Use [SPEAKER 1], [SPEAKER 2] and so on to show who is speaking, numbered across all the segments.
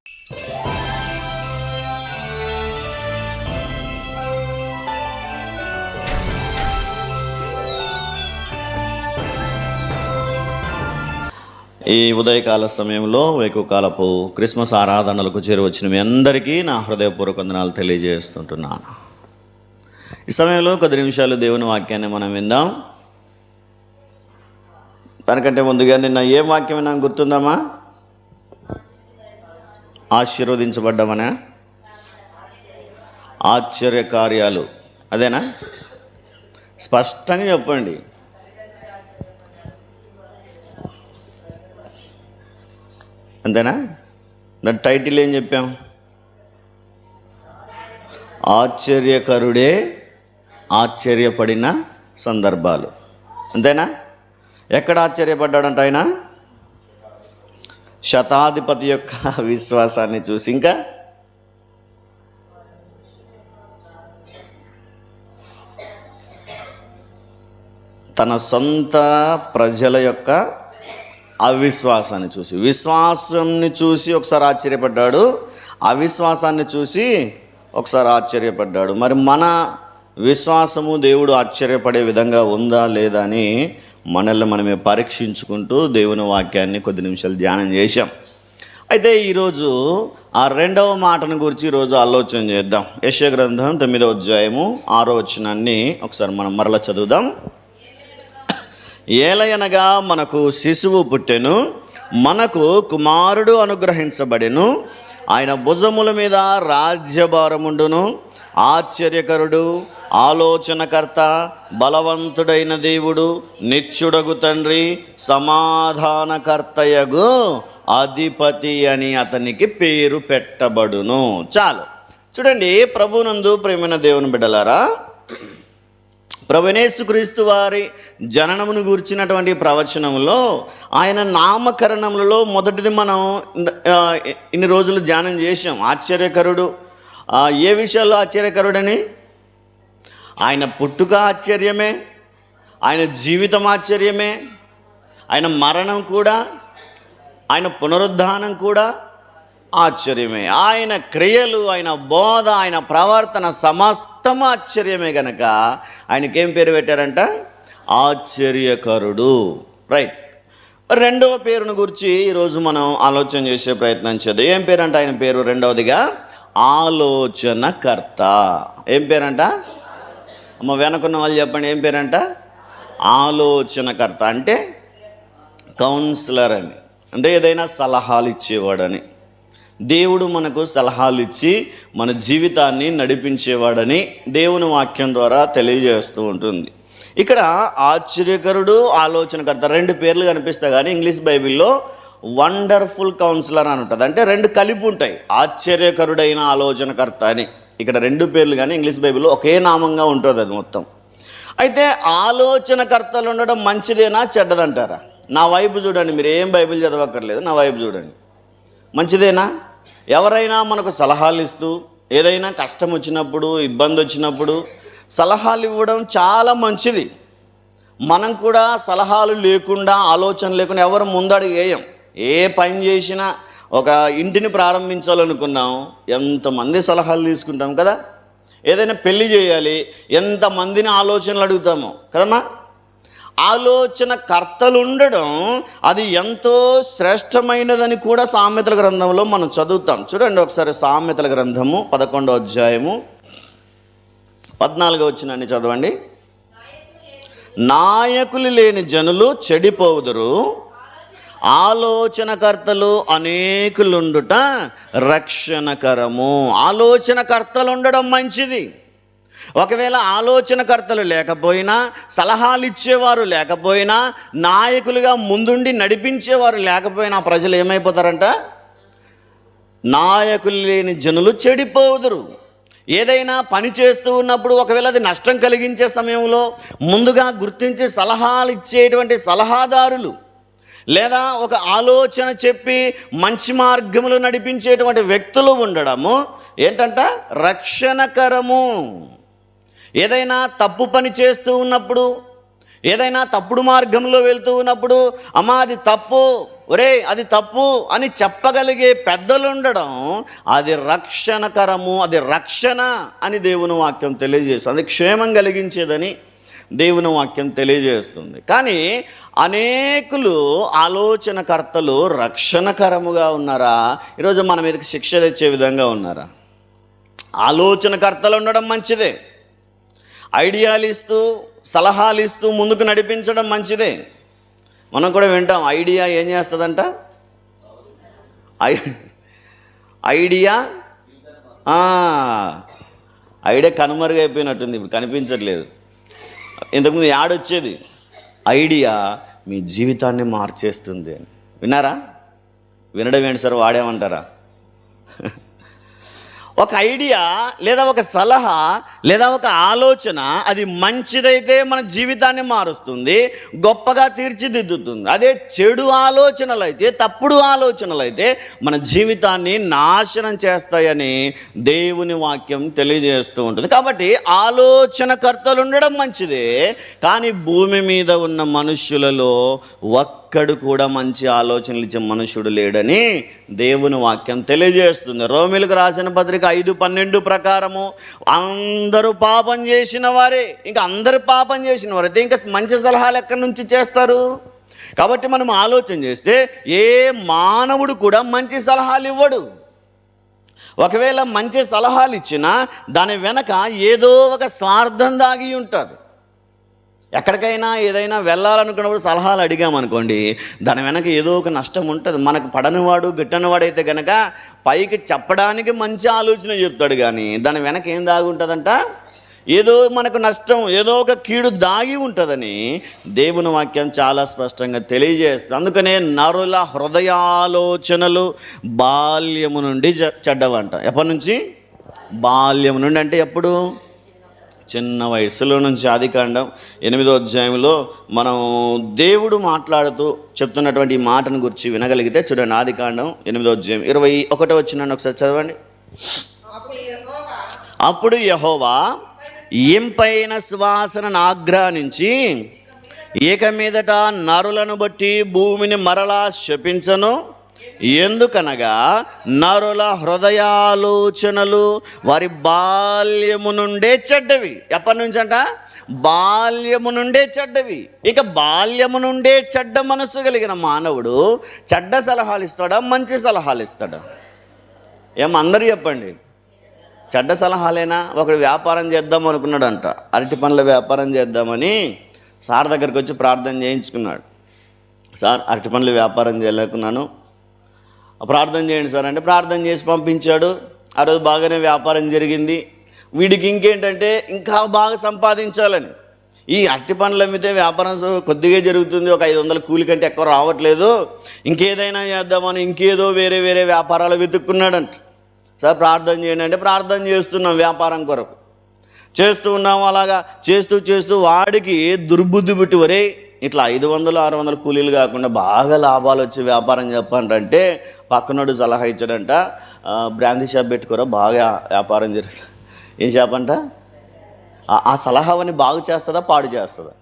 [SPEAKER 1] ఈ ఉదయకాల సమయంలో వేకువకాలపు క్రిస్మస్ ఆరాధనలకు చేరువచ్చిన మీ అందరికీ నా హృదయపూర్వక వందనాలు తెలియజేస్తుంటున్నాను. ఈ సమయంలో కొద్ది నిమిషాలు దేవుని వాక్యాన్ని మనం విందాం. దానికంటే ముందుగా నిన్న ఏం వాక్యం నాకు గుర్తుందమ్మా? ఆశీర్వదించబడ్డామనే ఆశ్చర్య కార్యాలు, అదేనా? స్పష్టంగా చెప్పండి. అంతేనా? దాని టైటిల్ ఏం చెప్పాం? ఆశ్చర్యకరుడే ఆశ్చర్యపడిన సందర్భాలు. అంతేనా? ఎక్కడ ఆశ్చర్యపడ్డాడంట ఆయన? శతాధిపతి యొక్క విశ్వాసాన్ని చూసి, ఇంకా తన సొంత ప్రజల యొక్క అవిశ్వాసాన్ని చూసి, విశ్వాసాన్ని చూసి ఒకసారి ఆశ్చర్యపడ్డాడు, అవిశ్వాసాన్ని చూసి ఒకసారి ఆశ్చర్యపడ్డాడు. మరి మన విశ్వాసము దేవుడు ఆశ్చర్యపడే విధంగా ఉందా లేదా అని మనల్ని మనమే పరీక్షించుకుంటూ దేవుని వాక్యాన్ని కొద్ది నిమిషాలు ధ్యానం చేశాం. అయితే ఈరోజు ఆ రెండవ మాటను గురించి ఈరోజు ఆలోచన చేద్దాం. యెషయా గ్రంథం 9వ అధ్యాయము 6వ వచనాన్ని ఒకసారి మనం మరలా చదువుదాం. ఏలయనగా మనకు శిశువు పుట్టెను, మనకు కుమారుడు అనుగ్రహించబడెను, ఆయన భుజముల మీద రాజ్యభారముండును. ఆశ్చర్యకరుడు, ఆలోచనకర్త, బలవంతుడైన దేవుడు, నిత్యుడగు తండ్రి, సమాధానకర్తయగు అధిపతి అని అతనికి పేరు పెట్టబడును. చాలు చూడండి. ప్రభునందు ప్రేమైన దేవుని బిడ్డలారా, ప్రభువైన యేసుక్రీస్తు వారి జననమును గురించినటువంటి ప్రవచనంలో ఆయన నామకరణములలో మొదటిది మనం ఇన్ని రోజులు ధ్యానం చేసాం. ఆశ్చర్యకరుడు. ఏ విషయాల్లో ఆశ్చర్యకరుడని? ఆయన పుట్టుక ఆశ్చర్యమే, ఆయన జీవితం ఆశ్చర్యమే, ఆయన మరణం కూడా, ఆయన పునరుద్ధానం కూడా ఆశ్చర్యమే. ఆయన క్రియలు, ఆయన బోధ, ఆయన ప్రవర్తన సమస్తం ఆశ్చర్యమే కనుక ఆయనకేం పేరు పెట్టారంట? ఆశ్చర్యకరుడు. రైట్. రెండవ పేరును గురించి ఈరోజు మనం ఆలోచన చేసే ప్రయత్నం చేద్దాం. ఏం పేరంట ఆయన పేరు? రెండవదిగా ఆలోచనకర్త. ఏం పేరంట? అమ్మ వెనకున్న వాళ్ళు చెప్పండి, ఏం పేరంట? ఆలోచనకర్త. అంటే కౌన్సిలర్ అని, అంటే ఏదైనా సలహాలు ఇచ్చేవాడని. దేవుడు మనకు సలహాలు ఇచ్చి మన జీవితాన్ని నడిపించేవాడని దేవుని వాక్యం ద్వారా తెలియజేస్తూ ఉంటుంది. ఇక్కడ ఆశ్చర్యకరుడు, ఆలోచనకర్త రెండు పేర్లు కనిపిస్తాయి, కానీ ఇంగ్లీష్ బైబిల్లో వండర్ఫుల్ కౌన్సిలర్ అని ఉంటుంది. అంటే రెండు కలిపి ఉంటాయి, ఆశ్చర్యకరుడైన ఆలోచనకర్త అని. ఇక్కడ రెండు పేర్లు కానీ ఇంగ్లీష్ బైబిల్లో ఒకే నామంగా ఉంటుంది అది మొత్తం. అయితే ఆలోచనకర్తలు ఉండడం మంచిదేనా చెడ్డదంటారా? నా వైపు చూడండి, మీరు ఏం బైబిల్ చదవక్కర్లేదు, నా వైపు చూడండి. మంచిదేనా? ఎవరైనా మనకు సలహాలు ఇస్తూ ఏదైనా కష్టం వచ్చినప్పుడు, ఇబ్బంది వచ్చినప్పుడు సలహాలు ఇవ్వడం చాలా మంచిది. మనం కూడా సలహాలు లేకుండా, ఆలోచన లేకుండా ఎవరు ముందడుగు వేయం. ఏ పని చేసినా, ఒక ఇంటిని ప్రారంభించాలనుకున్నాం, ఎంతమంది సలహాలు తీసుకుంటాం కదా. ఏదైనా పెళ్లి చేయాలి, ఎంతమందిని ఆలోచనలు అడుగుతామో కదమ్మా. ఆలోచన కర్తలు ఉండడం అది ఎంతో శ్రేష్టమైనదని కూడా సామెతల గ్రంథంలో మనం చదువుతాం. చూడండి ఒకసారి సామెతల గ్రంథము 11వ అధ్యాయము 14వ వచనాన్ని చదవండి. నాయకులు లేని జనులు చెడిపోవుదురు, ఆలోచనకర్తలు అనేకులుండుట రక్షణకరము. ఆలోచనకర్తలు ఉండడం మంచిది. ఒకవేళ ఆలోచనకర్తలు లేకపోయినా, సలహాలు ఇచ్చేవారు లేకపోయినా, నాయకులుగా ముందుండి నడిపించేవారు లేకపోయినా ప్రజలు ఏమైపోతారంట? నాయకులు లేని జనులు చెడిపోదురు. ఏదైనా పని చేస్తూ ఉన్నప్పుడు ఒకవేళ అది నష్టం కలిగించే సమయంలో ముందుగా గుర్తించి సలహాలు ఇచ్చేటువంటి సలహాదారులు, లేదా ఒక ఆలోచన చెప్పి మంచి మార్గములు నడిపించేటువంటి వ్యక్తులు ఉండడము ఏంటంట? రక్షణకరము. ఏదైనా తప్పు పని చేస్తూ ఉన్నప్పుడు, ఏదైనా తప్పుడు మార్గంలో వెళ్తూ ఉన్నప్పుడు, అమ్మా అది తప్పు, ఒరే అది తప్పు అని చెప్పగలిగే పెద్దలు ఉండడం అది రక్షణకరము, అది రక్షణ అని దేవుని వాక్యం తెలియజేస్తుంది. అది క్షేమం కలిగించేదని దేవుని వాక్యం తెలియజేస్తుంది. కానీ అనేకులు ఆలోచనకర్తలు రక్షణకరముగా ఉన్నారా? ఈరోజు మన మీదకి శిక్ష తెచ్చే విధంగా ఉన్నారా? ఆలోచనకర్తలు ఉండడం మంచిదే, ఐడియాలు ఇస్తూ సలహాలు ఇస్తూ ముందుకు నడిపించడం మంచిదే. మనం కూడా వింటాం, ఐడియా ఏం చేస్తుందంట? ఐడియా కనుమరుగైపోయినట్టుంది, ఇప్పుడు కనిపించట్లేదు. ఇంతకుముందు యాడొచ్చేది, ఐడియా మీ జీవితాన్ని మార్చేస్తుంది అని. విన్నారా? వినడం ఏంటి సార్, వాడేమంటారా? ఒక ఐడియా లేదా ఒక సలహా లేదా ఒక ఆలోచన అది మంచిదైతే మన జీవితాన్ని మారుస్తుంది, గొప్పగా తీర్చిదిద్దుతుంది. అదే చెడు ఆలోచనలు అయితే, తప్పుడు ఆలోచనలు అయితే మన జీవితాన్ని నాశనం చేస్తాయని దేవుని వాక్యం తెలియజేస్తూ ఉంటుంది. కాబట్టి ఆలోచనకర్తలు ఉండడం మంచిదే, కానీ భూమి మీద ఉన్న మనుష్యులలో ఒక్కడు కూడా మంచి ఆలోచనలు ఇచ్చే మనుషుడు లేడని దేవుని వాక్యం తెలియజేస్తుంది. రోమీయులకు రాసిన పత్రిక 5:12 ప్రకారము అందరూ పాపం చేసిన వారే. ఇంకా అందరూ పాపం చేసిన వారైతే ఇంకా మంచి సలహాలు ఎక్కడి నుంచి చేస్తారు? కాబట్టి మనం ఆలోచన చేస్తే ఏ మానవుడు కూడా మంచి సలహాలు ఇవ్వడు. ఒకవేళ మంచి సలహాలు ఇచ్చినా దాని వెనక ఏదో ఒక స్వార్థం దాగి ఉంటుంది. ఎక్కడికైనా ఏదైనా వెళ్ళాలనుకున్నప్పుడు సలహాలు అడిగామనుకోండి, దాని వెనక ఏదో ఒక నష్టం ఉంటుంది. మనకు పడనివాడు గిట్టనివాడు అయితే కనుక పైకి చెప్పడానికి మంచి ఆలోచన చెప్తాడు, కానీ దాని వెనక ఏం దాగి ఉంటుందంట? ఏదో మనకు నష్టం, ఏదో ఒక కీడు దాగి ఉంటుందని దేవుని వాక్యం చాలా స్పష్టంగా తెలియజేస్తుంది. అందుకనే నరుల హృదయాలోచనలు బాల్యము నుండి చెడ్డవంట. ఎప్పటి నుంచి? బాల్యము నుండి. అంటే ఎప్పుడు? చిన్న వయసులో నుంచి. ఆదికాండం 8వ అధ్యాయంలో మనం దేవుడు మాట్లాడుతూ చెప్తున్నటువంటి ఈ మాటను గురించి వినగలిగితే చూడండి. ఆదికాండం 8వ అధ్యాయం 21వ వచనాన్ని ఒకసారి చదవండి. అప్పుడు యెహోవా ఇంపైన సువాసనను ఆగ్రహించి, ఇక మీదట నరులను బట్టి భూమిని మరలా శపించను, ఎందుకనగా నరుల హృదయాలోచనలు వారి బాల్యము నుండే చెడ్డవి. ఎప్పటి నుంచి అంట? బాల్యము నుండే చెడ్డవి. ఇక బాల్యము నుండే చెడ్డ మనసు కలిగిన మానవుడు చెడ్డ సలహాలు ఇస్తాడా, మంచి సలహాలు ఇస్తాడా? అందరూ చెప్పండి. చెడ్డ సలహాలేనా? ఒకడు వ్యాపారం చేద్దాం అనుకున్నాడంట, అరటి పండ్ల వ్యాపారం చేద్దామని సార్ దగ్గరికి వచ్చి ప్రార్థన చేయించుకున్నాడు. సార్ అరటి పండ్ల వ్యాపారం చేయలేకున్నాను, ప్రార్థన చేయండి సార్ అంటే ప్రార్థన చేసి పంపించాడు. ఆ రోజు బాగానే వ్యాపారం జరిగింది. వీడికి ఇంకేంటంటే ఇంకా బాగా సంపాదించాలని, ఈ అరటి పండ్లు అమ్మితే వ్యాపారం కొద్దిగా జరుగుతుంది, ఒక 500 కూలి కంటే ఎక్కువ రావట్లేదు, ఇంకేదైనా చేద్దామని ఇంకేదో వేరే వేరే వ్యాపారాలు వెతుక్కున్నాడంట. సార్ ప్రార్థన చేయండి అంటే ప్రార్థన చేస్తున్నాం, వ్యాపారం కొరకు చేస్తూ ఉన్నాము. అలాగా చేస్తూ చేస్తూ వాడికి దుర్బుద్ధి పుట్టి, వరే ఇట్లా 500-600 కూలీలు కాకుండా బాగా లాభాలు వచ్చే వ్యాపారం చెప్పంటే పక్కనోడు సలహా ఇచ్చాడంట, బ్రాందీ షాప్ పెట్టుకోరా బాగా వ్యాపారం జరుగుతుంది. ఏం షాప్ అంట? ఆ సలహాని బాగు చేస్తుందా పాడు చేస్తుందా?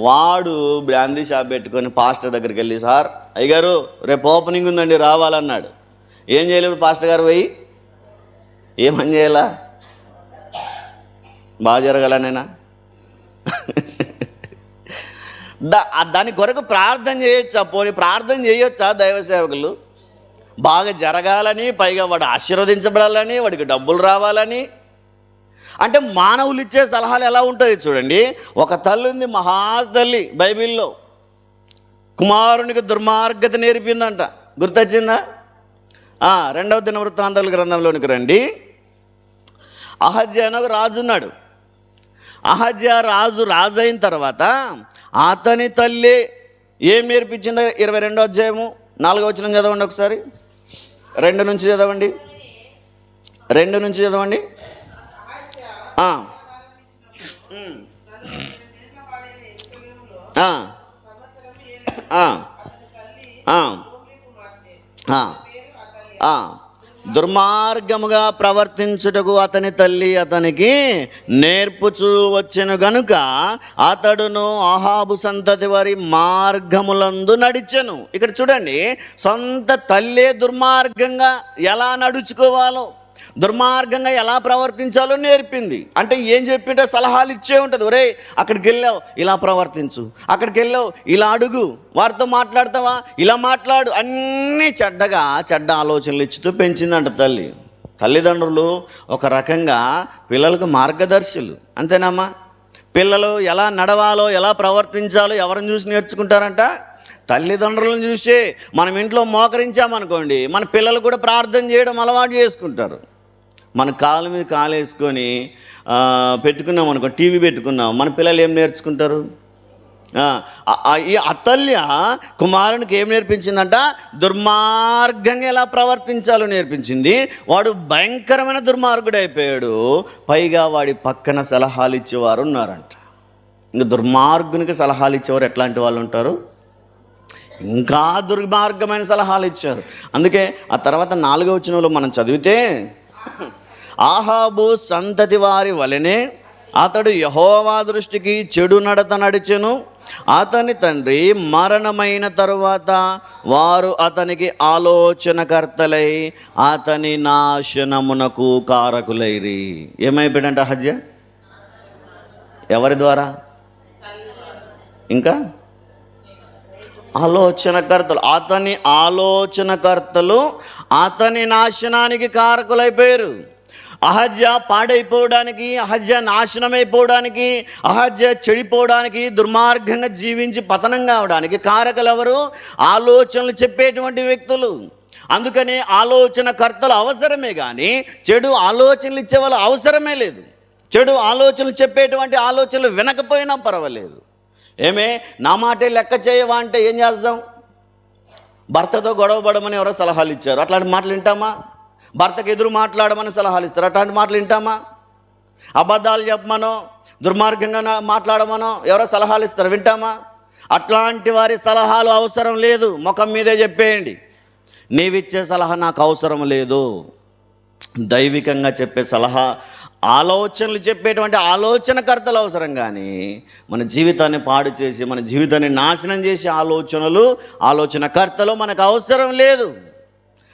[SPEAKER 1] వాడు బ్రాందీ షాప్ పెట్టుకొని పాస్టర్ దగ్గరికి వెళ్ళి, సార్ అయ్యగారు రేపు ఓపెనింగ్ ఉందండి రావాలన్నాడు. ఏం చేయలేడు పాస్టర్ గారు? పోయి ఏమని చేయాలా? బాగా జరగాలనేనా? దాని కొరకు ప్రార్థన చేయొచ్చా? పోనీ ప్రార్థన చేయొచ్చా? దైవ సేవకులు బాగా జరగాలని, పైగా వాడు ఆశీర్వదించబడాలని, వాడికి డబ్బులు రావాలని. అంటే మానవులు ఇచ్చే సలహాలు ఎలా ఉంటాయో చూడండి. ఒక తల్లి ఉంది, మహాతల్లి, బైబిల్లో కుమారునికి దుర్మార్గత నేర్పిందంట. గుర్తొచ్చిందా? 2వ దినవృత్తాంతాల గ్రంథంలోనికి రండి. అహజ్యా అని ఒక రాజు ఉన్నాడు. అహజ్యా రాజు అయిన తర్వాత అతని తల్లి ఏం నేర్పించిందో 22వ అధ్యాయము 4వ వచనం చదవండి ఒకసారి. 2 నుంచి చదవండి. 2 నుంచి చదవండి. దుర్మార్గముగా ప్రవర్తించుటకు అతని తల్లి అతనికి నేర్పుచూ వచ్చెను గనుక అతడును అహాబు సంతతి వారి మార్గములందు నడిచెను. ఇక్కడ చూడండి, సొంత తల్లే దుర్మార్గంగా ఎలా నడుచుకోవాలో, దుర్మార్గంగా ఎలా ప్రవర్తించాలో నేర్పింది. అంటే ఏం చెప్పింటే సలహాలు ఇచ్చే ఉంటుంది. ఒరే అక్కడికి వెళ్ళావు ఇలా ప్రవర్తించు, అక్కడికి వెళ్ళావు ఇలా అడుగు, వారితో మాట్లాడతావా ఇలా మాట్లాడు, అన్నీ చెడ్డ ఆలోచనలు ఇచ్చుతూ పెంచిందంట తల్లి. తల్లిదండ్రులు ఒక రకంగా పిల్లలకు మార్గదర్శులు, అంతేనమ్మా. పిల్లలు ఎలా నడవాలో ఎలా ప్రవర్తించాలో ఎవరిని చూసి నేర్చుకుంటారంట? తల్లిదండ్రులను చూసి. మనం ఇంట్లో మోకరించామనుకోండి, మన పిల్లలు కూడా ప్రార్థన చేయడం అలవాటు చేసుకుంటారు. మన కాలు మీద కాలు వేసుకొని పెట్టుకున్నాం అనుకో, టీవీ పెట్టుకున్నాం, మన పిల్లలు ఏం నేర్చుకుంటారు? ఈ అతల్య కుమారునికి ఏం నేర్పించిందంట? దుర్మార్గంగా ఎలా ప్రవర్తించాలో నేర్పించింది. వాడు భయంకరమైన దుర్మార్గుడు అయిపోయాడు. పైగా వాడి పక్కన సలహాలు ఇచ్చేవారు ఉన్నారంట. ఇంకా దుర్మార్గునికి సలహాలు ఇచ్చేవారు ఎట్లాంటి వాళ్ళు ఉంటారు? ఇంకా దుర్మార్గమైన సలహాలు ఇచ్చారు. అందుకే ఆ తర్వాత 4వ వచనంలో మనం చదివితే, ఆహాబు సంతతి వారి వలెనే అతడు యెహోవా దృష్టికి చెడు నడత నడిచెను. అతని తండ్రి మరణమైన తరువాత వారు అతనికి ఆలోచనకర్తలై అతని నాశనమునకు కారకులైరి. ఏమైపోయాడంట హజ్జ? ఎవరి ద్వారా? ఇంకా ఆలోచనకర్తలు. అతని ఆలోచనకర్తలు అతని నాశనానికి కారకులైపోయారు. అహజ్య పాడైపోవడానికి, అహజ్య నాశనమైపోవడానికి, అహజ్య చెడిపోవడానికి, దుర్మార్గంగా జీవించి పతనం కావడానికి కారకులు ఎవరు? ఆలోచనలు చెప్పేటువంటి వ్యక్తులు. అందుకని ఆలోచనకర్తలు అవసరమే కానీ చెడు ఆలోచనలు ఇచ్చేవాళ్ళు అవసరమే లేదు. చెడు ఆలోచనలు చెప్పేటువంటి ఆలోచనలు వినకపోయినా పర్వాలేదు. ఏమే నా మాటే లెక్క చేయవా అంటే ఏం చేద్దాం? భర్తతో గొడవ పడమని ఎవరో సలహాలు ఇచ్చారు, అట్లాంటి మాటలు వింటామా? భర్తకు ఎదురు మాట్లాడమని సలహాలు ఇస్తారు, అట్లాంటి మాటలు వింటామా? అబద్ధాలు చెప్పమనో దుర్మార్గంగా మాట్లాడమనో ఎవరో సలహాలు ఇస్తారు, వింటామా? అట్లాంటి వారి సలహాలు అవసరం లేదు. ముఖం మీదే చెప్పేయండి, నీవిచ్చే సలహా నాకు అవసరం లేదు. దైవికంగా చెప్పే సలహా, ఆలోచనలు చెప్పేటువంటి ఆలోచనకర్తలు అవసరం. కానీ మన జీవితాన్ని పాడు చేసి మన జీవితాన్ని నాశనం చేసే ఆలోచనకర్తలు మనకు అవసరం లేదు.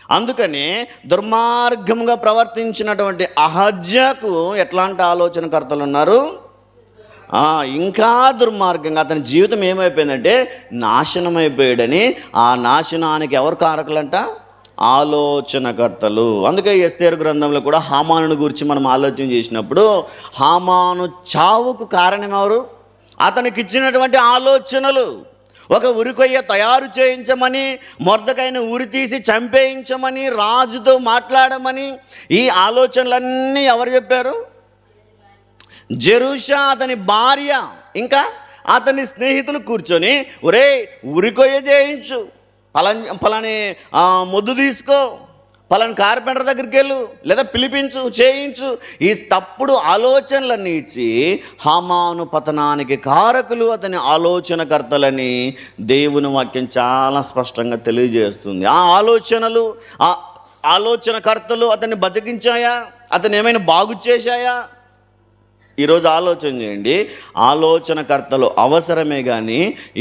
[SPEAKER 1] అందుకని దుర్మార్గంగా ప్రవర్తించినటువంటి అహజ్యకు ఎట్లాంటి ఆలోచనకర్తలు ఉన్నారు? ఇంకా దుర్మార్గంగా అతని జీవితం ఏమైపోయిందంటే నాశనం అయిపోయాడని. ఆ నాశనానికి ఎవరు కారకులంట? ఆలోచనకర్తలు. అందుకే ఎస్తేరు గ్రంథంలో కూడా హామానుని గురించి మనం ఆలోచన చేసినప్పుడు, హామాను చావుకు కారణం ఎవరు? అతనికి ఇచ్చినటువంటి ఆలోచనలు. ఒక ఉరికొయ్య తయారు చేయించమని, మొర్దెకైని ఉరి తీసి చంపేయించమని, రాజుతో మాట్లాడమని, ఈ ఆలోచనలన్నీ ఎవరు చెప్పారు? జెరూషా అతని భార్య, ఇంకా అతని స్నేహితులు కూర్చొని, ఒరే ఉరికొయ్య చేయించు, పలాని మొద్దు తీసుకో, పలాని కార్పెంటర్ దగ్గరికి వెళ్ళు, లేదా పిలిపించు, చేయించు, ఈ తప్పుడు ఆలోచనలన్నీ ఇచ్చి హామాను పతనానికి కారకులు అతని ఆలోచనకర్తలని దేవుని వాక్యం చాలా స్పష్టంగా తెలియజేస్తుంది. ఆ ఆలోచనలు, ఆ ఆలోచనకర్తలు అతన్ని బతికించాయా? అతను ఏమైనా బాగు చేశాయా? ఈరోజు ఆలోచన చేయండి. ఆలోచనకర్తలు అవసరమే కానీ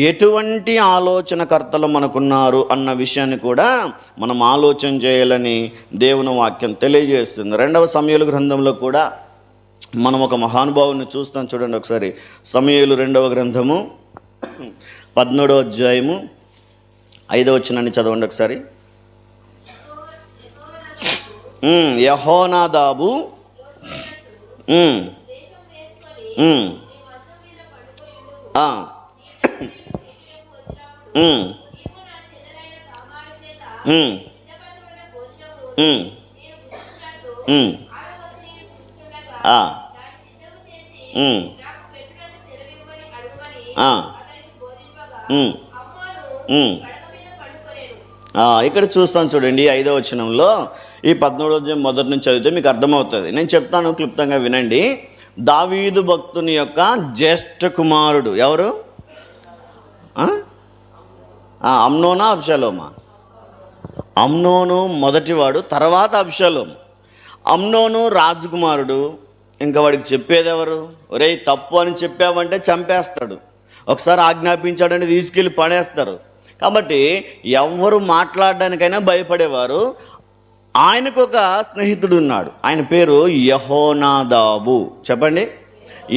[SPEAKER 1] ఎటువంటి ఆలోచనకర్తలు మనకున్నారు అన్న విషయాన్ని కూడా మనం ఆలోచన చేయాలని దేవుని వాక్యం తెలియజేస్తుంది. 2వ సమూయేలు గ్రంథంలో కూడా మనం ఒక మహానుభావుని చూస్తాం. చూడండి ఒకసారి, సమూయేలు 2వ గ్రంథము 13వ అధ్యాయము 5వ వచనాన్ని చదవండి ఒకసారి. యెహోనాదాబు ఇక్కడ చూస్తాను చూడండి 5వ వచనంలో. ఈ 13వ అధ్యాయం మొదటి నుంచి చదివితే మీకు అర్థమవుతుంది. నేను చెప్తాను, క్లుప్తంగా వినండి. దావీదు భక్తుని యొక్క జ్యేష్ఠ కుమారుడు ఎవరు? అమ్నోనా అబ్షాలోమా? అమ్నోను మొదటివాడు, తర్వాత అబ్షాలోము. అమ్నోను రాజకుమారుడు. ఇంకా వాడికి చెప్పేదెవరు? ఒరేయ్ తప్పు అని చెప్పావంటే చంపేస్తాడు, ఒకసారి ఆజ్ఞాపించాడంటే తీసుకెళ్ళి పడేస్తారు. కాబట్టి ఎవరు మాట్లాడడానికైనా భయపడేవారు. ఆయనకు ఒక స్నేహితుడు ఉన్నాడు, ఆయన పేరు యెహోనాదాబు. చెప్పండి,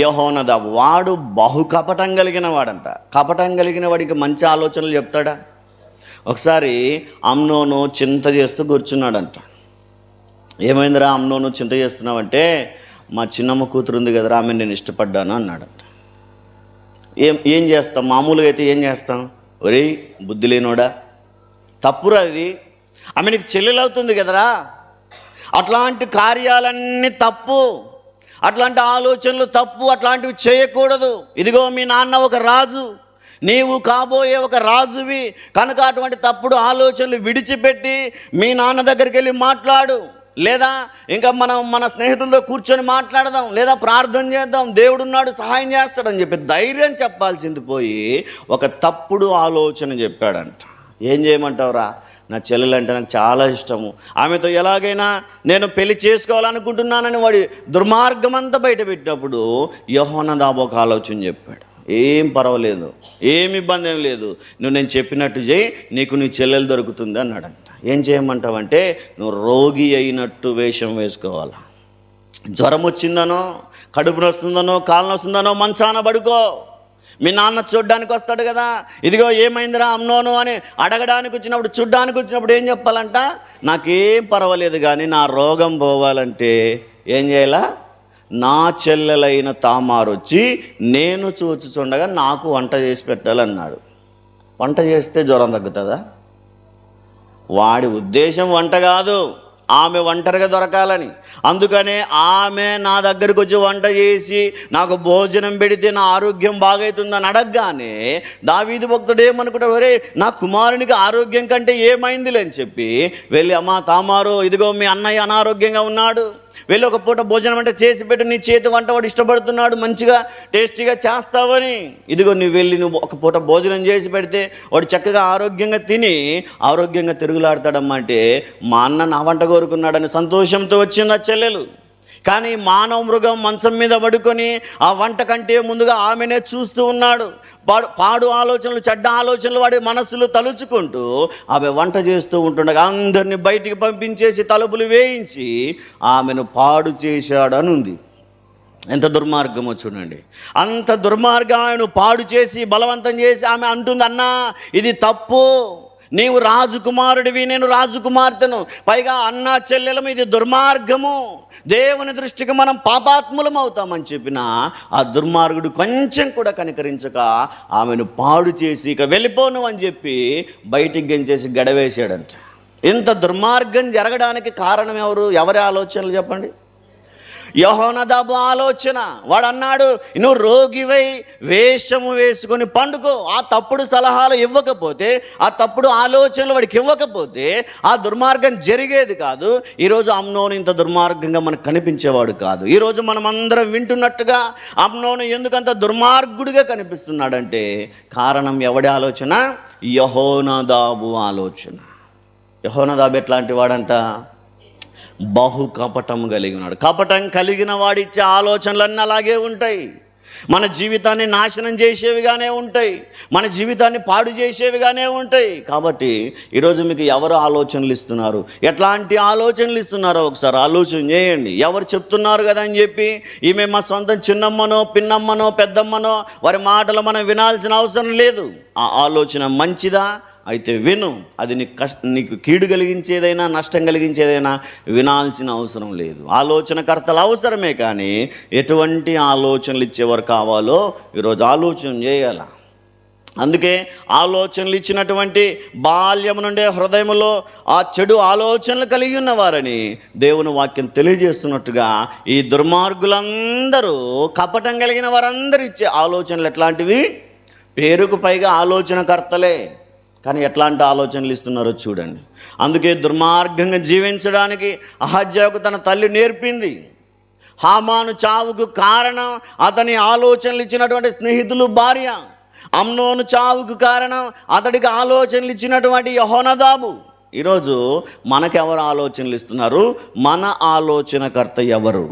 [SPEAKER 1] యెహోనాదాబు. వాడు బహు కపటం కలిగిన వాడంట. కపటం కలిగిన వాడికి మంచి ఆలోచనలు చెప్తాడా? ఒకసారి అమ్నోను చింత చేస్తూ కూర్చున్నాడంట. ఏమైందిరా అమ్నోను చింత చేస్తున్నావంటే, మా చిన్నమ్మ కూతురు ఉంది కదరా, ఆమె నేను ఇష్టపడ్డాను అన్నాడంట. ఏం చేస్తాం, మామూలుగా అయితే ఏం చేస్తాం? ఒరేయ్ బుద్ధి లేనోడా, తప్పురా అది, ఆమె నీకు చెల్లెలు అవుతుంది కదరా, అట్లాంటి కార్యాలన్నీ తప్పు, అట్లాంటి ఆలోచనలు తప్పు, అట్లాంటివి చేయకూడదు. ఇదిగో మీ నాన్న ఒక రాజు, నీవు కాబోయే ఒక రాజువి కనుక అటువంటి తప్పుడు ఆలోచనలు విడిచిపెట్టి మీ నాన్న దగ్గరికి వెళ్ళి మాట్లాడు, లేదా ఇంకా మన స్నేహితులతో కూర్చొని మాట్లాడదాం, లేదా ప్రార్థన చేద్దాం, దేవుడున్నాడు సహాయం చేస్తాడని చెప్పి ధైర్యం చెప్పాల్సింది పోయి ఒక తప్పుడు ఆలోచన చెప్పాడంట. ఏం చేయమంటావురా, నా చెల్లెలంటే నాకు చాలా ఇష్టము, ఆమెతో ఎలాగైనా నేను పెళ్లి చేసుకోవాలనుకుంటున్నానని వాడి దుర్మార్గం అంతా బయట పెట్టినప్పుడు యెహోనాదాబు ఒక ఆలోచన చెప్పాడు. ఏం పర్వాలేదు, ఏమి ఇబ్బంది ఏం లేదు, నువ్వు నేను చెప్పినట్టు చేయి, నీకు నీ చెల్లెలు దొరుకుతుంది అన్నాడంట. ఏం చేయమంటావంటే, నువ్వు రోగి అయినట్టు వేషం వేసుకోవాలా, జ్వరం వచ్చిందనో, కడుపు నొస్తుందనో, కాలు నొస్తుందనో మంచాన పడుకో, మీ నాన్న చూడ్డానికి వస్తాడు కదా, ఇదిగో ఏమైందిరా అమ్నోను అని అడగడానికి వచ్చినప్పుడు, చూడ్డానికి వచ్చినప్పుడు ఏం చెప్పాలంట, నాకేం పర్వాలేదు కానీ నా రోగం పోవాలంటే ఏం చేయాలా, నా చెల్లెలైన తామారు వచ్చి నేను చూచుచుండగా నాకు వంట చేసి పెట్టాలన్నాడు. వంట చేస్తే జ్వరం తగ్గుతుందా? వాడి ఉద్దేశం వంట కాదు, ఆమె ఒంటరిగా దొరకాలని. అందుకనే ఆమె నా దగ్గరకు వచ్చి వంట చేసి నాకు భోజనం పెడితే నా ఆరోగ్యం బాగవుతుందని అడగగానే దావీదు భక్తుడు ఏమనుకుంటాడు, ఒరే నా కుమారునికి ఆరోగ్యం కంటే ఏమైందిలే అని చెప్పి వెళ్ళి, అమ్మా తామారు, ఇదిగో మీ అన్నయ్య అనారోగ్యంగా ఉన్నాడు, వెళ్ళి ఒక పూట భోజనం అంటే చేసి పెట్టు, నీ చేతి వంట వాడు ఇష్టపడుతున్నాడు, మంచిగా టేస్టీగా చేస్తావని, ఇదిగో నువ్వు వెళ్ళి నువ్వు ఒక పూట భోజనం చేసి పెడితే వాడు చక్కగా ఆరోగ్యంగా తిని ఆరోగ్యంగా తిరుగులాడతాడమ్మా అంటే, మా అన్న నా వంట కోరుకున్నాడని సంతోషంతో వచ్చింది ఆ చెల్లెలు. కానీ మానవ మృగం మంచం మీద పడుకొని ఆ వంట కంటే ముందుగా ఆమెనే చూస్తూ ఉన్నాడు. పాడు ఆలోచనలు, చెడ్డ ఆలోచనలు వాడి మనస్సులు తలుచుకుంటూ ఆమె వంట చేస్తూ ఉంటుండగా అందరినీ బయటికి పంపించేసి తలుపులు వేయించి ఆమెను పాడు చేశాడని ఉంది. ఎంత దుర్మార్గమో చూడండి. అంత దుర్మార్గం ఆమెను పాడు చేసి బలవంతం చేసి ఆమె అంటుంది, అన్నా ఇది తప్పు, నీవు రాజకుమారుడివి, నేను రాజకుమార్తెను, పైగా అన్నా చెల్లెలము, ఇది దుర్మార్గము, దేవుని దృష్టికి మనం పాపాత్ములం అవుతామని చెప్పిన ఆ దుర్మార్గుడు కొంచెం కూడా కనికరించక ఆమెను పాడు చేసి ఇక వెళ్ళిపోను అని చెప్పి బయటికి గెంచేసి గడవేశాడంట. ఇంత దుర్మార్గం జరగడానికి కారణం ఎవరు? ఎవరి ఆలోచనలు చెప్పండి? యెహోనాదాబు ఆలోచన. వాడు అన్నాడు, నువ్వు రోగివై వేషము వేసుకొని పండుకో. ఆ తప్పుడు సలహాలు ఇవ్వకపోతే, ఆ తప్పుడు ఆలోచనలు వాడికి ఇవ్వకపోతే ఆ దుర్మార్గం జరిగేది కాదు. ఈరోజు అమ్నోను ఇంత దుర్మార్గంగా మనకు కనిపించేవాడు కాదు. ఈరోజు మనం అందరం వింటున్నట్టుగా అమ్నోను ఎందుకంత దుర్మార్గుడిగా కనిపిస్తున్నాడంటే కారణం ఎవడి ఆలోచన? యెహోనాదాబు ఆలోచన. యెహోనాదాబు ఎట్లాంటి వాడంట? బహు కపటం కలిగి ఉన్నాడు. కపటం కలిగిన వాడిచ్చే ఆలోచనలన్నీ అలాగే ఉంటాయి. మన జీవితాన్ని నాశనం చేసేవిగానే ఉంటాయి, మన జీవితాన్ని పాడు చేసేవిగానే ఉంటాయి. కాబట్టి ఈరోజు మీకు ఎవరు ఆలోచనలు ఇస్తున్నారు, ఎట్లాంటి ఆలోచనలు ఇస్తున్నారో ఒకసారి ఆలోచన చేయండి. ఎవరు చెప్తున్నారు కదా అని చెప్పి ఈమె మా సొంత చిన్నమ్మనో పిన్నమ్మనో పెద్దమ్మనో వారి మాటలు మనం వినాల్సిన అవసరం లేదు. ఆ ఆలోచన మంచిదా అయితే విను, అది నీకు కీడు కలిగించేదైనా నష్టం కలిగించేదైనా వినాల్సిన అవసరం లేదు. ఆలోచనకర్తలు అవసరమే, కానీ ఎటువంటి ఆలోచనలు ఇచ్చేవారు కావాలో ఈరోజు ఆలోచన చేయాల. అందుకే ఆలోచనలు ఇచ్చినటువంటి బాల్యం నుండే హృదయంలో ఆ చెడు ఆలోచనలు కలిగి ఉన్నవారని దేవుని వాక్యం తెలియజేస్తున్నట్టుగా ఈ దుర్మార్గులందరూ, కపటం కలిగిన వారందరూ ఇచ్చే ఆలోచనలు ఎట్లాంటివి? పేరుకు పైగా ఆలోచనకర్తలే, కానీ ఎట్లాంటి ఆలోచనలు ఇస్తున్నారో చూడండి. అందుకే దుర్మార్గంగా జీవించడానికి అహజ్యాకు తన తల్లి నేర్పింది. హామాను చావుకు కారణం అతని ఆలోచనలు ఇచ్చినటువంటి స్నేహితులు భార్య. అమ్నోను చావుకు కారణం అతడికి ఆలోచనలు ఇచ్చినటువంటి యెహోనాదాబు. ఈరోజు మనకెవరు ఆలోచనలు ఇస్తున్నారు? మన ఆలోచనకర్త ఎవరు?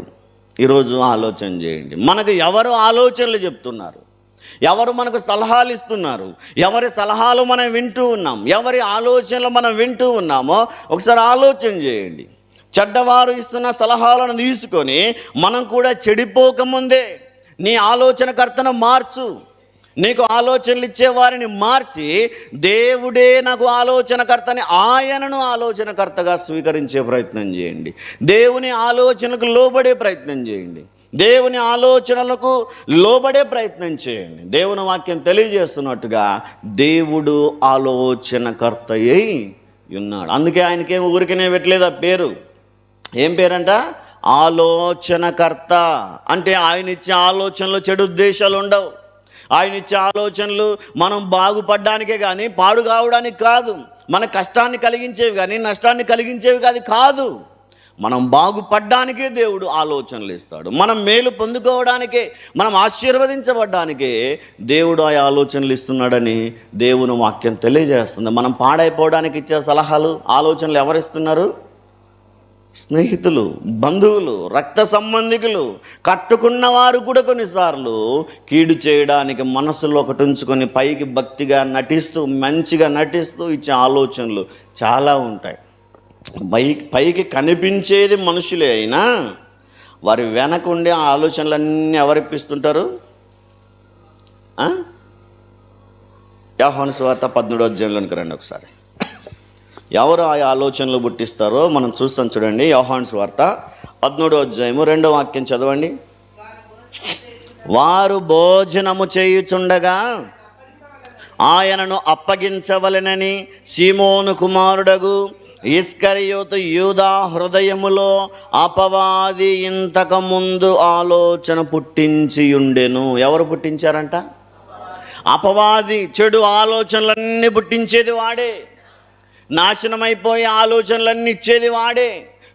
[SPEAKER 1] ఈరోజు ఆలోచన చేయండి. మనకు ఎవరు ఆలోచనలు చెప్తున్నారు? ఎవరు మనకు సలహాలు ఇస్తున్నారు? ఎవరి సలహాలు మనం వింటూ ఉన్నాం? ఎవరి ఆలోచనలు మనం వింటూ ఉన్నామో ఒకసారి ఆలోచన చేయండి. చెడ్డవారు ఇస్తున్న సలహాలను తీసుకొని మనం కూడా చెడిపోకముందే నీ ఆలోచనకర్తను మార్చు. నీకు ఆలోచనలు ఇచ్చేవారిని మార్చి, దేవుడే నాకు ఆలోచనకర్తని ఆయనను ఆలోచనకర్తగా స్వీకరించే ప్రయత్నం చేయండి. దేవుని ఆలోచనలకు లోబడే ప్రయత్నం చేయండి. దేవుని ఆలోచనలకు లోబడే ప్రయత్నం చేయండి. దేవుని వాక్యం తెలియజేస్తున్నట్టుగా దేవుడు ఆలోచనకర్త అయి ఉన్నాడు. అందుకే ఆయనకేం ఊరికనే పెట్టలేదు ఆ పేరు. ఏం పేరంట? ఆలోచనకర్త. అంటే ఆయన ఇచ్చే ఆలోచనలు చెడు ఉద్దేశాలు ఉండవు. ఆయన ఇచ్చే ఆలోచనలు మనం బాగుపడడానికే కానీ పాడు కావడానికి కాదు. మన కష్టాన్ని కలిగించేవి కానీ నష్టాన్ని కలిగించేవి కాదు. మనం బాగుపడ్డానికే దేవుడు ఆలోచనలు ఇస్తాడు. మనం మేలు పొందుకోవడానికే, మనం ఆశీర్వదించబడ్డానికే దేవుడు ఆ ఆలోచనలు ఇస్తున్నాడని దేవుని వాక్యం తెలియజేస్తుంది. మనం పాడైపోవడానికి ఇచ్చే సలహాలు, ఆలోచనలు ఎవరిస్తున్నారు? స్నేహితులు, బంధువులు, రక్త సంబంధికులు, కట్టుకున్నవారు కూడా కొన్నిసార్లు కీడు చేయడానికి మనసులో ఒకటి ఉంచుకొని పైకి భక్తిగా నటిస్తూ, మంచిగా నటిస్తూ ఇచ్చే ఆలోచనలు చాలా ఉంటాయి. పైకి కనిపించేది మనుషులే అయినా వారి వెనక ఉండే ఆలోచనలన్నీ ఎవరిప్పిస్తుంటారు? యోహాను సువార్త 13వ అధ్యాయంలోనికి రండి ఒకసారి. ఎవరు ఆ ఆలోచనలు పుట్టిస్తారో మనం చూస్తాం. చూడండి, యోహాను సువార్త 13వ అధ్యాయము 2వ వాక్యం చదవండి. వారు భోజనము చేయుచుండగా ఆయనను అప్పగించవలెనని సీమోను కుమారుడగు ఇస్కరియోతు యూదా హృదయములో అపవాది ఇంతకు ముందు ఆలోచన పుట్టించి ఉండెను. ఎవరు పుట్టించారంట? అపవాది. చెడు ఆలోచనలన్నీ పుట్టించేది వాడే. నాశనమైపోయే ఆలోచనలన్నీ ఇచ్చేది వాడే.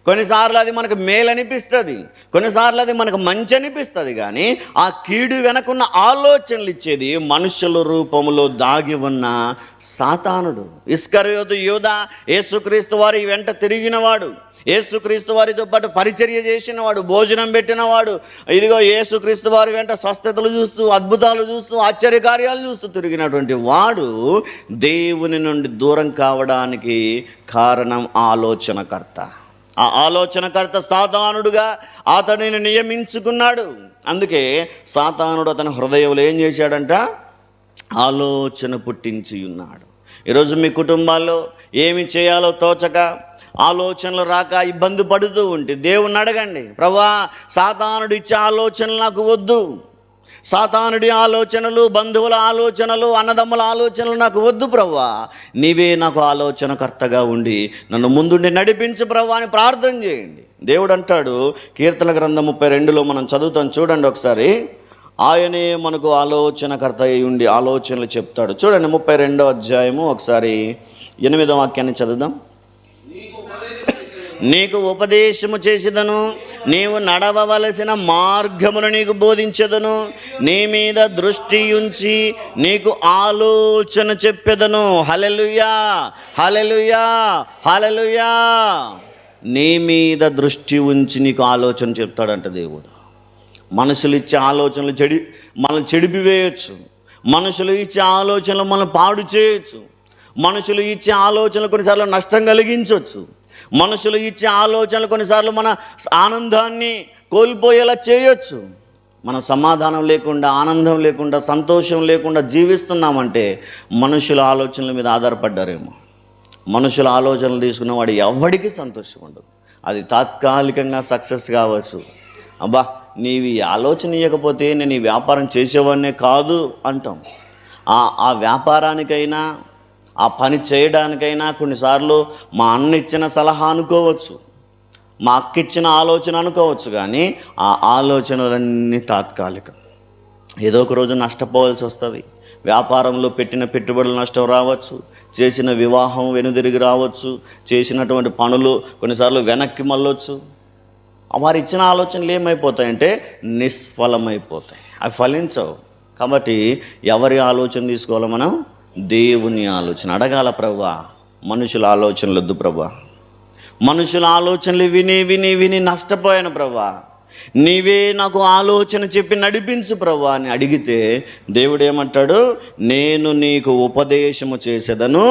[SPEAKER 1] కొన్నిసార్లు అది మనకు మేలు అనిపిస్తుంది, కొన్నిసార్లు అది మనకు మంచి అనిపిస్తుంది. కానీ ఆ కీడు వెనకున్న ఆలోచనలు ఇచ్చేది మనుషుల రూపంలో దాగి ఉన్న సాతానుడు. ఇస్కరియోతు యూదా యేసుక్రీస్తు వారి వెంట తిరిగినవాడు, యేసుక్రీస్తు వారితో పాటు పరిచర్య చేసినవాడు, భోజనం పెట్టినవాడు. ఇదిగో యేసుక్రీస్తు వారి వెంట స్వస్థతలు చూస్తూ, అద్భుతాలు చూస్తూ, ఆశ్చర్యకార్యాలు చూస్తూ తిరిగినటువంటి వాడు దేవుని నుండి దూరం కావడానికి కారణం ఆలోచనకర్త. ఆ ఆలోచనకర్త సాతానుడుగా అతనిని నియమించుకున్నాడు. అందుకే సాతానుడు అతని హృదయంలో ఏం చేశాడంట? ఆలోచన పుట్టించి ఉన్నాడు. ఈరోజు మీ కుటుంబాల్లో ఏమి చేయాలో తోచక, ఆలోచనలు రాక ఇబ్బంది పడుతూ ఉంటే దేవుణ్ణి అడగండి. ప్రభువా, సాతానుడు ఇచ్చే ఆలోచనలు నాకు వద్దు. సాతానుడి ఆలోచనలు, బంధువుల ఆలోచనలు, అన్నదమ్ముల ఆలోచనలు నాకు వద్దు ప్రభువా. నీవే నాకు ఆలోచనకర్తగా ఉండి నన్ను ముందుండి నడిపించు ప్రభువా అని ప్రార్థన చేయండి. దేవుడు అంటాడు, కీర్తన గ్రంథం 32లో మనం చదువుతాం. చూడండి ఒకసారి. ఆయనే మనకు ఆలోచనకర్త అయి ఉండి ఆలోచనలు చెప్తాడు. చూడండి 32వ అధ్యాయము ఒకసారి 8వ వాక్యాన్ని చదువుదాం. నీకు ఉపదేశము చేసేదను, నీవు నడవవలసిన మార్గమును నీకు బోధించెదను, నీ మీద దృష్టి ఉంచి నీకు ఆలోచన చెప్పెదను. హల్లెలూయా, హల్లెలూయా, హల్లెలూయా. నీ మీద దృష్టి ఉంచి నీకు ఆలోచన చెప్తాడంట దేవుడు. మనుషులు ఇచ్చే ఆలోచనలు మనం చెడిపివేయచ్చు. మనుషులు ఇచ్చే ఆలోచనలు మనం పాడు చేయొచ్చు. మనుషులు ఇచ్చే ఆలోచనలు కొన్నిసార్లు నష్టం కలిగించవచ్చు. మనుషులు ఇచ్చే ఆలోచనలు కొన్నిసార్లు మన ఆనందాన్ని కోల్పోయేలా చేయొచ్చు. మన సమాధానం లేకుండా, ఆనందం లేకుండా, సంతోషం లేకుండా జీవిస్తున్నామంటే మనుషుల ఆలోచనల మీద ఆధారపడ్డారేమో. మనుషుల ఆలోచనలు తీసుకున్న వాడు ఎవడికి సంతోషం ఉండదు. అది తాత్కాలికంగా సక్సెస్ కావచ్చు. అబ్బా, నీవి ఆలోచన ఇవ్వకపోతే నేను ఈ వ్యాపారం చేసేవాడినే కాదు అంటాం. ఆ వ్యాపారానికైనా, ఆ పని చేయడానికైనా కొన్నిసార్లు మా అన్న ఇచ్చిన సలహా అనుకోవచ్చు, మా అక్క ఇచ్చిన ఆలోచన అనుకోవచ్చు. కానీ ఆ ఆలోచనలన్నీ తాత్కాలికం. ఏదో ఒక రోజు నష్టపోవాల్సి వస్తుంది. వ్యాపారంలో పెట్టిన పెట్టుబడులు నష్టం రావచ్చు, చేసిన వివాహం వెనుదిరిగి రావచ్చు, చేసినటువంటి పనులు కొన్నిసార్లు వెనక్కి మళ్ళొచ్చు. వారు ఇచ్చిన ఆలోచనలు ఏమైపోతాయంటే నిష్ఫలమైపోతాయి, అవి ఫలించవు. కాబట్టి ఎవరి ఆలోచన తీసుకోవాలో మనం? దేవుని ఆలోచన అడగాల. ప్రభువా, మనుషుల ఆలోచనలు వద్దు ప్రభా, మనుషుల ఆలోచనలు విని విని విని నష్టపోయాను ప్రభా, నీవే నాకు ఆలోచన చెప్పి నడిపించు ప్రభా అని అడిగితే దేవుడు ఏమంటాడు, నేను నీకు ఉపదేశము చేసేదను,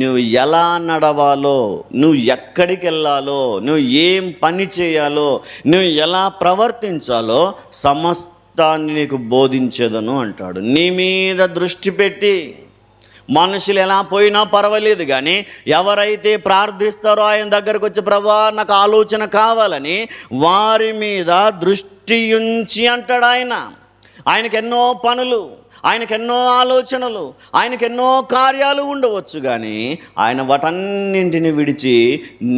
[SPEAKER 1] నువ్వు ఎలా నడవాలో, నువ్వు ఎక్కడికి వెళ్ళాలో, నువ్వు ఏం పని చేయాలో, నువ్వు ఎలా ప్రవర్తించాలో సమస్తాన్ని నీకు బోధించేదను అంటాడు. నీ మీద దృష్టి పెట్టి మనుషులు ఎలా పోయినా పర్వాలేదు, కానీ ఎవరైతే ప్రార్థిస్తారో ఆయన దగ్గరకు వచ్చి ప్రభా నాకు ఆలోచన కావాలని వారి మీద దృష్టి ఉంచి అంటాడు ఆయన. ఆయనకు ఎన్నో పనులు, ఆయనకు ఎన్నో ఆలోచనలు, ఆయనకు ఎన్నో కార్యాలు ఉండవచ్చు, కానీ ఆయన వాటన్నింటిని విడిచి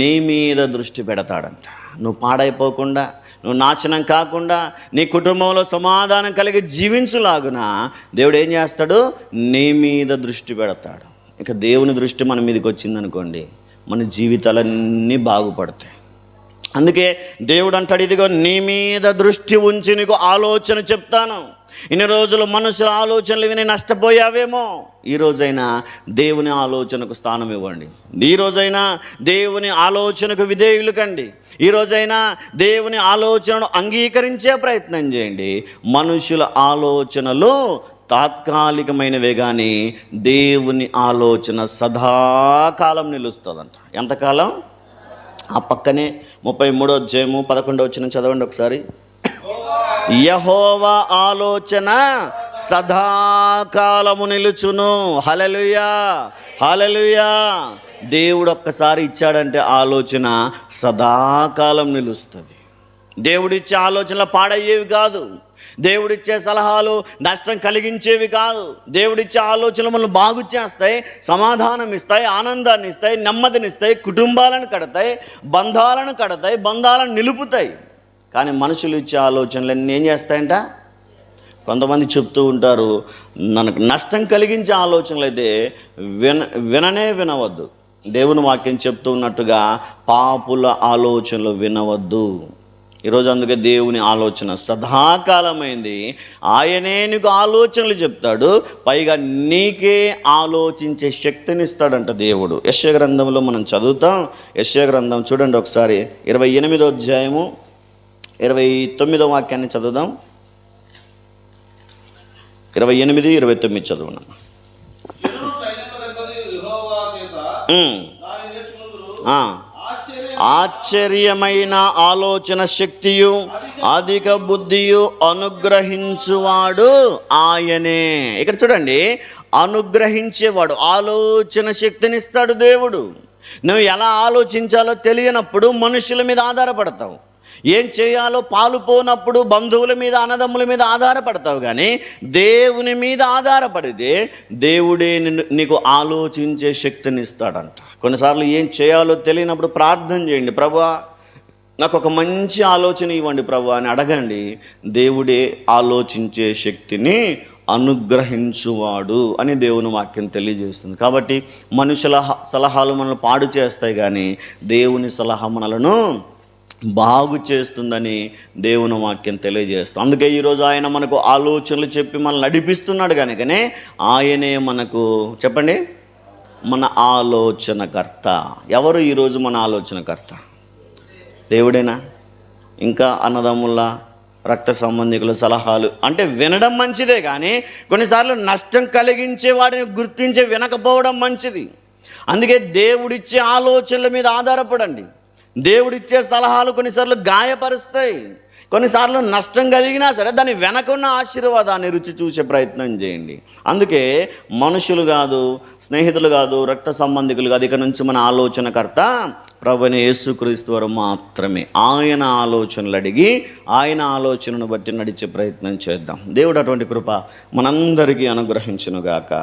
[SPEAKER 1] నీ మీద దృష్టి పెడతాడంట. నువ్వు పాడైపోకుండా, నువ్వు నాశనం కాకుండా, నీ కుటుంబంలో సమాధానం కలిగి జీవించులాగున దేవుడు ఏం చేస్తాడు, నీ మీద దృష్టి పెడతాడు. ఇక దేవుని దృష్టి మన మీదకి వచ్చిందనుకోండి, మన జీవితాలన్నీ బాగుపడతాయి. అందుకే దేవుడు అంటాడు, ఇదిగో నీ మీద దృష్టి ఉంచి నీకు ఆలోచన చెప్తాను. ఇన్ని రోజులు మనుషుల ఆలోచనలు విని నష్టపోయావేమో, ఈరోజైనా దేవుని ఆలోచనకు స్థానం ఇవ్వండి. ఈరోజైనా దేవుని ఆలోచనకు విధేయులు కండి. ఈరోజైనా దేవుని ఆలోచనను అంగీకరించే ప్రయత్నం చేయండి. మనుషుల ఆలోచనలు తాత్కాలికమైనవే, కానీ దేవుని ఆలోచన సదాకాలం నిలుస్తుందంట. ఎంతకాలం? ఆ పక్కనే 33వ అధ్యాయము 11వ వచనం చదవండి ఒకసారి. యెహోవా ఆలోచన సదాకాలము నిలుచును. హల్లెలూయా, హల్లెలూయా. దేవుడు ఒక్కసారి ఇచ్చాడంటే ఆలోచన సదాకాలం నిలుస్తుంది. దేవుడిచ్చే ఆలోచనలు పాడయ్యేవి కాదు, దేవుడిచ్చే సలహాలు నష్టం కలిగించేవి కాదు. దేవుడిచ్చే ఆలోచనలు మనల్ని బాగు చేస్తాయి, సమాధానం ఇస్తాయి, ఆనందాన్ని ఇస్తాయి, నెమ్మదినిస్తాయి, కుటుంబాలను కడతాయి, బంధాలను కడతాయి, బంధాలను నిలుపుతాయి. కానీ మనుషులు ఇచ్చే ఆలోచనలన్నీ ఏం చేస్తాయంట? కొంతమంది చెప్తూ ఉంటారు, మనకు నష్టం కలిగించే ఆలోచనలు అయితే వినవద్దు. దేవుని వాక్యం చెప్తూ ఉన్నట్టుగా పాపుల ఆలోచనలు వినవద్దు. ఈరోజు అందుకే దేవుని ఆలోచన సదాకాలమైంది. ఆయనే నీకు ఆలోచనలు చెప్తాడు, పైగా నీకే ఆలోచించే శక్తిని ఇస్తాడంట దేవుడు. యెషయా గ్రంథంలో మనం చదువుతాం. యెషయా గ్రంథం చూడండి ఒకసారి, 28వ అధ్యాయము 29వ వాక్యాన్ని చదువుదాం. 28, 29 చదువున్నాం. ఆశ్చర్యమైన ఆలోచన శక్తియు అధిక బుద్ధియు అనుగ్రహించువాడు ఆయనే. ఇక్కడ చూడండి, అనుగ్రహించేవాడు, ఆలోచన శక్తినిస్తాడు దేవుడు. నువ్వు ఎలా ఆలోచించాలో తెలియనప్పుడు మనుషుల మీద ఆధారపడతావు. ఏం చేయాలో పాలుపోనప్పుడు బంధువుల మీద, అన్నదమ్ముల మీద ఆధారపడతావు. కానీ దేవుని మీద ఆధారపడితే దేవుడే నీకు ఆలోచించే శక్తిని ఇస్తాడంట. కొన్నిసార్లు ఏం చేయాలో తెలియనప్పుడు ప్రార్థన చేయండి, ప్రభువా నాకు ఒక మంచి ఆలోచన ఇవ్వండి ప్రభువా అని అడగండి. దేవుడే ఆలోచించే శక్తిని అనుగ్రహించువాడు అని దేవుని వాక్యం తెలియజేస్తుంది. కాబట్టి మనుషుల సలహాలు మనల్ని పాడు చేస్తాయి, కానీ దేవుని సలహా మనలను బాగు చేస్తుందని దేవుని వాక్యం తెలియజేస్తాం. అందుకే ఈరోజు ఆయన మనకు ఆలోచనలు చెప్పి మనల్ని నడిపిస్తున్నాడు. కనుకనే ఆయనే మనకు, చెప్పండి, మన ఆలోచనకర్త. ఎవరు ఈరోజు మన ఆలోచనకర్త? దేవుడేనా? ఇంకా అన్నదమ్ముల, రక్త సంబంధికుల సలహాలు అంటే వినడం మంచిదే, కానీ కొన్నిసార్లు నష్టం కలిగించే వాడిని గుర్తించి వినకపోవడం మంచిది. అందుకే దేవుడిచ్చే ఆలోచనల మీద ఆధారపడండి. దేవుడిచ్చే సలహాలు కొన్నిసార్లు గాయపరుస్తాయి, కొన్నిసార్లు నష్టం కలిగినా సరే దాని వెనకున్న ఆశీర్వాదాన్ని రుచి చూసే ప్రయత్నం చేయండి. అందుకే మనుషులు కాదు, స్నేహితులు కాదు, రక్త సంబంధికులు కాదు, ఇక నుంచి మన ఆలోచనకర్త ప్రభువైన యేసుక్రీస్తు వారు మాత్రమే. ఆయన ఆలోచనలు అడిగి ఆయన ఆలోచనను బట్టి నడిచే ప్రయత్నం చేద్దాం. దేవుడు అటువంటి కృప మనందరికీ అనుగ్రహించునుగాక.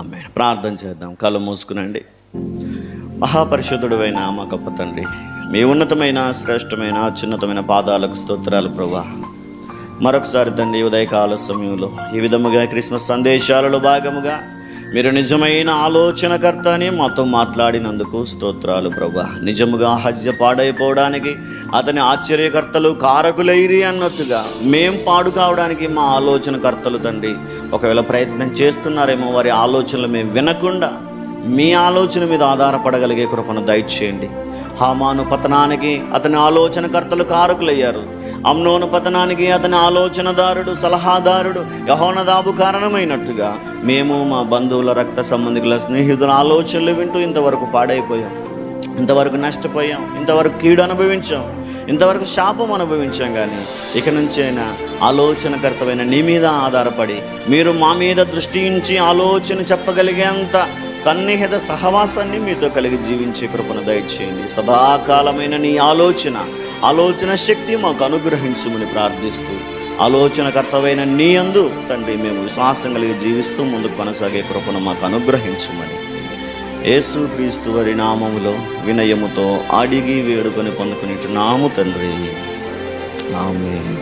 [SPEAKER 1] ఆమేన్. ప్రార్థన చేద్దాం. కళ్ళు మూసుకునండి. మహాపరిశుద్ధుడు అయిన మా గొప్ప తండ్రి, మీ ఉన్నతమైన, శ్రేష్టమైన, అత్యున్నతమైన పాదాలకు స్తోత్రాలు ప్రభువా. మరొకసారి తండ్రి, ఉదయకాల సమయంలో ఈ విధముగా క్రిస్మస్ సందేశాలలో భాగముగా మీరు నిజమైన ఆలోచనకర్త అని మాతో మాట్లాడినందుకు స్తోత్రాలు ప్రభువా. నిజముగా హజ్జ పాడైపోవడానికి అతని ఆశ్చర్యకర్తలు కారకులైరి అన్నట్టుగా మేం పాడు కావడానికి మా ఆలోచనకర్తలు తండ్రి ఒకవేళ ప్రయత్నం చేస్తున్నారేమో, వారి ఆలోచనలు మేము వినకుండా మీ ఆలోచన మీద ఆధారపడగలిగే కృపను దయచేయండి. హామాను పతనానికి అతని ఆలోచనకర్తలు కారకులయ్యారు. అమ్నోను పతనానికి అతని ఆలోచనదారుడు, సలహాదారుడు యెహోనాదాబు కారణమైనట్టుగా మేము మా బంధువుల, రక్త సంబంధికుల, స్నేహితుల ఆలోచనలు వింటూ ఇంతవరకు పాడైపోయాం, ఇంతవరకు నష్టపోయాం, ఇంతవరకు కీడు అనుభవించాం, ఇంతవరకు శాపం అనుభవించాం. కానీ ఇక నుంచైనా ఆలోచనకర్తమైన నీ మీద ఆధారపడి మీరు మా మీద దృష్టి ఉంచి ఆలోచన చెప్పగలిగేంత సన్నిహిత సహవాసాన్ని మీతో కలిగి జీవించే కృపను దయచేయండి. సదాకాలమైన నీ ఆలోచన శక్తి మాకు అనుగ్రహించుమని ప్రార్థిస్తూ, ఆలోచనకర్తమైన నీ యందు తండ్రి మేము విశ్వాసం కలిగి జీవిస్తూ ముందుకు కొనసాగే కృపను మాకు అనుగ్రహించుమని యేసుక్రీస్తు వారి నామములో వినయముతో అడిగి వేడుకొని పొందుకుని నాము తండ్రి. ఆమేన్.